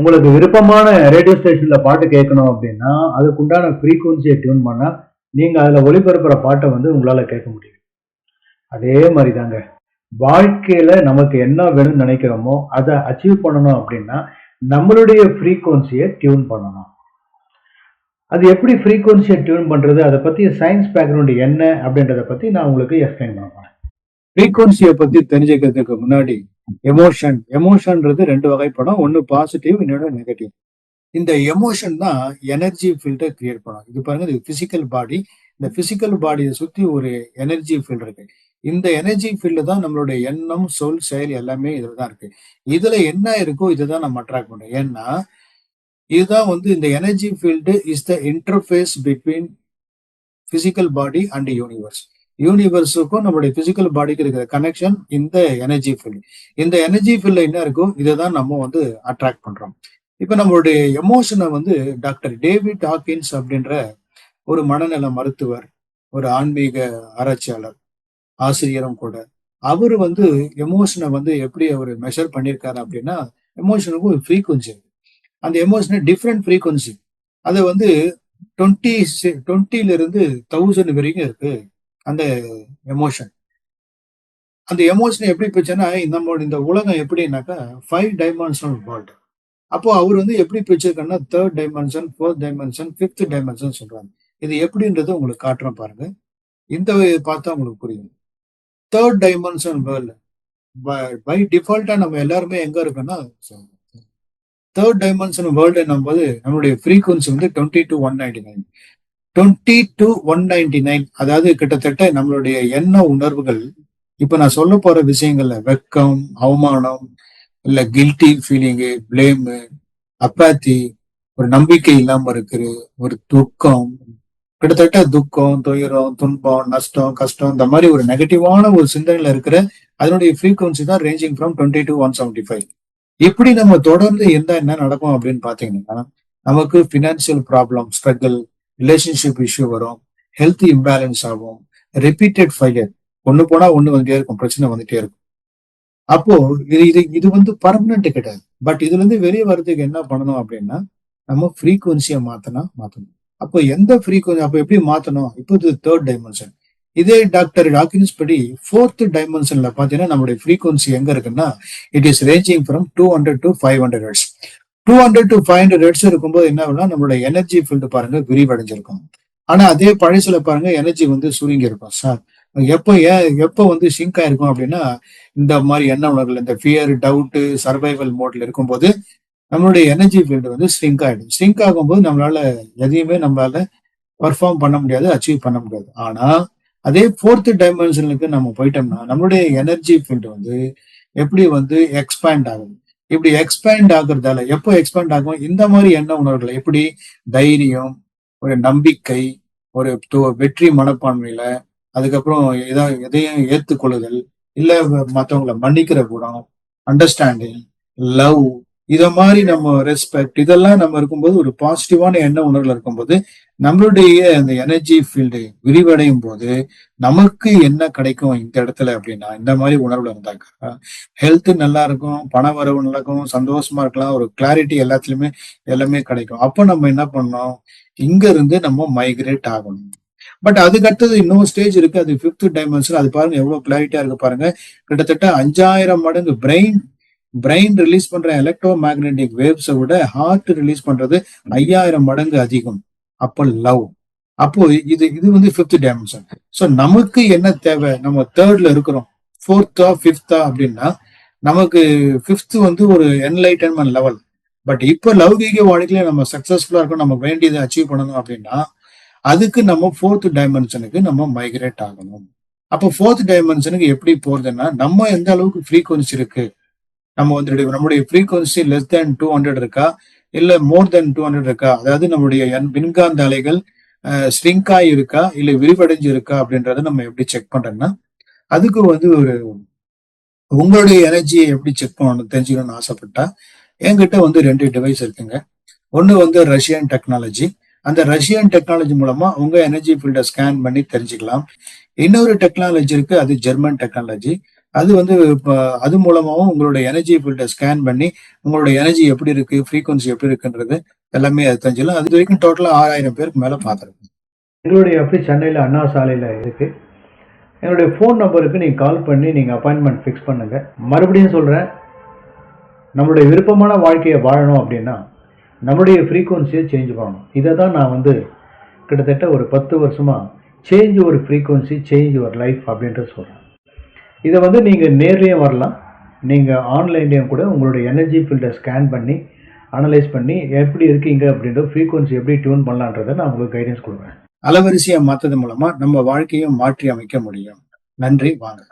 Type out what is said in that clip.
உங்களுக்கு விருப்பமான ரேடியோ ஸ்டேஷன்ல பாட்டு கேட்கணும் அப்படின்னா அதுக்குண்டான ஃப்ரீக்குவன்சியை டியூன் பண்ணா நீங்க அதுல ஒளிபரப்புற பாட்டை வந்து உங்களால கேட்க முடியும். அதே மாதிரி தாங்க வாழ்க்கையில நமக்கு என்ன வேணும்னு நினைக்கிறோமோ அதை அச்சீவ் பண்ணணும் அப்படின்னா நம்மளுடைய ஃப்ரீக்குவன்சியை டியூன் பண்ணணும். அது எப்படி ஃப்ரீக்குவன்சியை டியூன் பண்றது, அதை பத்தி சயின்ஸ் பேக்ரவுண்ட் என்ன அப்படின்றத பத்தி நான் உங்களுக்கு எக்ஸ்பிளைன் பண்ண போறேன். ஃப்ரீக்குவன்சியை பத்தி தெரிஞ்சுக்கிறதுக்கு முன்னாடி எமோஷன்ன்றது ரெண்டு வகைப்படும். ஒன்னு பாசிட்டிவ், இன்னொன்று நெகட்டிவ். இந்த எமோஷன் தான் எனர்ஜி ஃபீல்டை கிரியேட் பண்ணும். இது பாருங்க, இது பிசிக்கல் பாடி. இந்த பிசிக்கல் பாடியை சுத்தி ஒரு எனர்ஜி ஃபீல்டு இருக்கு. இந்த எனர்ஜி ஃபீல்டு தான் நம்மளுடைய எண்ணம், சொல், செயல் எல்லாமே இதுல தான் இருக்கு. இதுல என்ன இருக்கோ இதை தான் நம்ம அட்ராக்ட் பண்றோம். ஏன்னா இதுதான் வந்து இந்த energy field is the interface between physical body and universe. யூனிவர்ஸுக்கும் நம்மளுடைய பிசிக்கல் பாடிக்கு இருக்கிற கனெக்ஷன் இந்த எனர்ஜி ஃபீல்டு. இந்த எனர்ஜி ஃபீல்ட்ல என்ன இருக்கோ இதை தான் நம்ம வந்து அட்ராக்ட் பண்றோம். இப்ப நம்மளுடைய எமோஷனை வந்து டாக்டர் டேவிட் ஹாக்கின்ஸ் அப்படின்ற ஒரு மனநல மருத்துவர், ஒரு ஆன்மீக ஆராய்ச்சியாளர், ஆசிரியரும் கூட, அவரு வந்து எமோஷனை வந்து எப்படி அவர் மெஷர் பண்ணியிருக்காரு அப்படின்னா, எமோஷனுக்கு ஒரு ஃப்ரீக்குவன்சி இருக்கு. அந்த எமோஷனை டிஃப்ரெண்ட் ஃப்ரீக்குவன்சி, அதை வந்து 20ல இருந்து 1000 வரைக்கும் இருக்கு அந்த எமோஷன். அந்த எமோஷனை எப்படி பிரிச்சுன்னா, நம்மளோட இந்த உலகம் எப்படின்னாக்கா 5 டைமென்ஷனல் வேர்ல்டு. அப்போ அவர் வந்து எப்படி பிரிச்சிருக்காருன்னா 3rd dimension, 4th dimension, 5th dimension சொல்றாங்க. இது எப்படின்றது உங்களுக்கு காட்டுறேன் பாருங்க. இந்த பார்த்தா உங்களுக்கு புரியும். 3rd டைமென்ஷன் வேர்ல்டு பை டிஃபால்ட்டா நம்ம எல்லாருமே எங்க இருக்கோம்னா 3rd டைமென்ஷன் வேர்ல்டு போது நம்மளுடைய ஃப்ரீக்குவன்சி வந்து 20 to 199. 20 to 199, அதாவது கிட்டத்தட்ட நம்மளுடைய எண்ண உணர்வுகள். இப்ப நான் சொல்ல போற விஷயங்கள்ல வெக்கம், அவமானம், இல்ல கில்ட்டி ஃபீலிங்கு, பிளேமு, அப்பாத்தி, ஒரு நம்பிக்கை இல்லாம இருக்கிற ஒரு துக்கம், கிட்டத்தட்ட துக்கம், துயரம், துன்பம், நஷ்டம், கஷ்டம், இந்த மாதிரி ஒரு நெகட்டிவான ஒரு சிந்தனையில இருக்கிற அதனுடைய ஃப்ரீக்குவன்சி தான் ரேஞ்சிங் ஃப்ரம் 20 to 175. இப்படி நம்ம தொடர்ந்து இருந்தா என்ன நடக்கும் அப்படின்னு பாத்தீங்கன்னா, நமக்கு financial problem, struggle, relationship issue வரும், ஹெல்த் இம்பேலன்ஸ் ஆகும், ரிப்பீட்டட் ஃபெயிலியர், ஒண்ணு போனா ஒண்ணு வந்துட்டே இருக்கும், பிரச்சனை வந்துட்டே இருக்கும். அப்போ இது வந்து பர்மனன்ட் கிடையாது. பட் இதுல இருந்து வெளியே வர்றதுக்கு என்ன பண்ணணும் அப்படின்னா, நம்ம ஃப்ரீக்குவன்சியை மாத்தணும். அப்போ எந்த ஃப்ரீக்குவன்சி, அப்போ எப்படி மாத்தணும்? இப்போ இது 3rd டைமென்ஷன். இதே டாக்டர் டாக்கின்ஸ் படி 4th டைமென்ஷன்ல பாத்தீங்கன்னா நம்மளுடைய ஃப்ரீக்குவன்சி எங்க இருக்குன்னா, it is ranging from 200 to 500 hertz. 200 to 500 hertz இருக்கும்போது என்ன ஆகும்னா, நம்மளுடைய எனர்ஜி ஃபீல்டு பாருங்க விரிவடைஞ்சிருக்கும். ஆனா அதே பழசுல பாருங்க எனர்ஜி வந்து சுருங்கி இருக்கும். சார் எப்போ வந்து சிங்க் ஆயிருக்கும் அப்படின்னா, இந்த மாதிரி எண்ண உணர்வுகள், இந்த ஃபியர், டவுட், சர்வைவல் மோட்ல இருக்கும்போது நம்மளுடைய எனர்ஜி ஃபீல்டு வந்து ஸ்ரிங்க் ஆயிடும். ஸ்ரிங்க் ஆகும்போது நம்மளால பர்ஃபார்ம் பண்ண முடியாது, அச்சீவ் பண்ண முடியாது. ஆனா அதே 4th டைமென்ஷனுக்கு நம்ம போயிட்டோம்னா நம்மளுடைய எனர்ஜி ஃபீல்டு வந்து எப்படி வந்து எக்ஸ்பேண்ட் ஆகும். இப்படி எக்ஸ்பேண்ட் ஆகுறதால எப்போ எக்ஸ்பேண்ட் ஆகும், இந்த மாதிரி எண்ண உணர்வுகள் எப்படி தைரியம், ஒரு நம்பிக்கை, ஒரு வெற்றி மனப்பான்மையில, அதுக்கப்புறம் எதையும் ஏத்துக்கொள்ளுதல், இல்ல மற்றவங்களை மன்னிக்கிற குணம், அண்டர்ஸ்டாண்டிங், லவ், இத மாதிரி நம்ம ரெஸ்பெக்ட், இதெல்லாம் நம்ம இருக்கும்போது ஒரு பாசிட்டிவான எண்ண உணர்வுல இருக்கும்போது நம்மளுடைய அந்த எனர்ஜி ஃபீல்டு விரிவடையும் போது நமக்கு என்ன கிடைக்கும் இந்த இடத்துல அப்படின்னா, இந்த மாதிரி உணர்வுல இருந்தாக்கா ஹெல்த் நல்லா இருக்கும், பண வரவு நடக்கும், சந்தோஷமா இருக்கலாம், ஒரு கிளாரிட்டி எல்லாமே கிடைக்கும். அப்போ நம்ம என்ன பண்ணோம், இங்க இருந்து நம்ம மைக்ரேட் ஆகணும். பட் அதுக்கு அடுத்தது இன்னொரு ஸ்டேஜ் இருக்கு, அது 5th டைமென்ஷன். அது பாருங்க எவ்வளவு கிளாரிட்டியா இருக்கு பாருங்க. கிட்டத்தட்ட 5000 மடங்கு பிரெயின் ரிலீஸ் பண்ற எலக்ட்ரோ மேக்னெட்டிக் வேவ்ஸை விட ஹார்ட் ரிலீஸ் பண்றது 5000 மடங்கு அதிகம். அப்போ லவ். அப்போ இது வந்து 5th டைமென்ஷன். சோ நமக்கு என்ன தேவை, நம்ம 3rdல இருக்கிறோம், 4th 5th அப்படின்னா நமக்கு 5th வந்து ஒரு என்லைட்டன்மெண்ட் லெவல். பட் இப்போ லௌகீக வாழ்க்கையில நம்ம சக்சஸ்ஃபுல்லா இருக்கணும், நம்ம வேண்டியதை அச்சீவ் பண்ணணும் அப்படின்னா அதுக்கு நம்ம 4th டைமென்ஷனுக்கு நம்ம மைக்ரேட் ஆகணும். அப்போ 4th டைமென்ஷனுக்கு எப்படி போறதுன்னா, நம்ம எந்த அளவுக்கு ஃப்ரீக்குவன்சி இருக்கு, நம்ம வந்து நம்முடைய ஃப்ரீக்குவன்சி லெஸ் தேன் 200 இருக்கா, இல்ல மோர் தென் 200 இருக்கா, அதாவது நம்மளுடைய மின்காந்த அலைகள் ஸ்ட்ரிங்காய் இருக்கா, இல்ல விரிவடைஞ்சு இருக்கா அப்படின்றத நம்ம எப்படி செக் பண்றோம்னா, அதுக்கு வந்து உங்களுடைய எனர்ஜியை எப்படி செக் பண்ணணும் தெரிஞ்சுக்கணும்னு ஆசைப்பட்டா என்கிட்ட வந்து 2 டிவைஸ் இருக்குங்க. ஒன்னு வந்து ரஷ்யன் டெக்னாலஜி. அந்த ரஷ்யன் டெக்னாலஜி மூலமா உங்க எனர்ஜி ஃபீல்டை ஸ்கேன் பண்ணி தெரிஞ்சுக்கலாம். இன்னொரு டெக்னாலஜி இருக்கு, அது ஜெர்மன் டெக்னாலஜி. அது வந்து இப்ப அது மூலமாவும் உங்களுடைய எனர்ஜி ஃபீல்ட ஸ்கேன் பண்ணி, உங்களுடைய எனர்ஜி எப்படி இருக்கு, ஃப்ரீக்வன்சி எப்படி இருக்குன்றது எல்லாமே அது தெரிஞ்சுக்கலாம். அது வரைக்கும் டோட்டலா 6000 பேருக்கு மேல பார்த்துருக்கோம். எங்களுடைய ஆஃபீஸ் சென்னையில அண்ணா சாலையில இருக்கு. என்னுடைய ஃபோன் நம்பருக்கு நீங்க கால் பண்ணி நீங்க அப்பாயின்ட்மென்ட் ஃபிக்ஸ் பண்ணுங்க. மறுபடியும் சொல்றேன், நம்மளுடைய விருப்பமான வாழ்க்கைய வாழணும் அப்படின்னா, நம்முடைய ஃப்ரீக்வன்சிய சேஞ்ச் பண்ணணும். இத தான் நான் வந்து கிட்டத்தட்ட ஒரு 10 வருஷமா change your frequency, change your life அப்படின்ட்டு சொல்றேன். இத வந்து நீங்க நேர்லயும் வரலாம். நீங்க ஆன்லைன்லயும் கூட உங்களுடைய எனர்ஜி ஃபீல்ட ஸ்கேன் பண்ணி, அனலைஸ் பண்ணி எப்படி இருக்கீங்க அப்படின்ற ஃப்ரீக்வன்சி எப்படி டியூன் பண்ணலான்றத நான் உங்களுக்கு கைடன்ஸ் குடுக்குறேன். அலைவரிசைய மாத்துறது மூலமா நம்ம வாழ்க்கைய மாற்றி அமைக்க முடியும். நன்றி. வாங்க.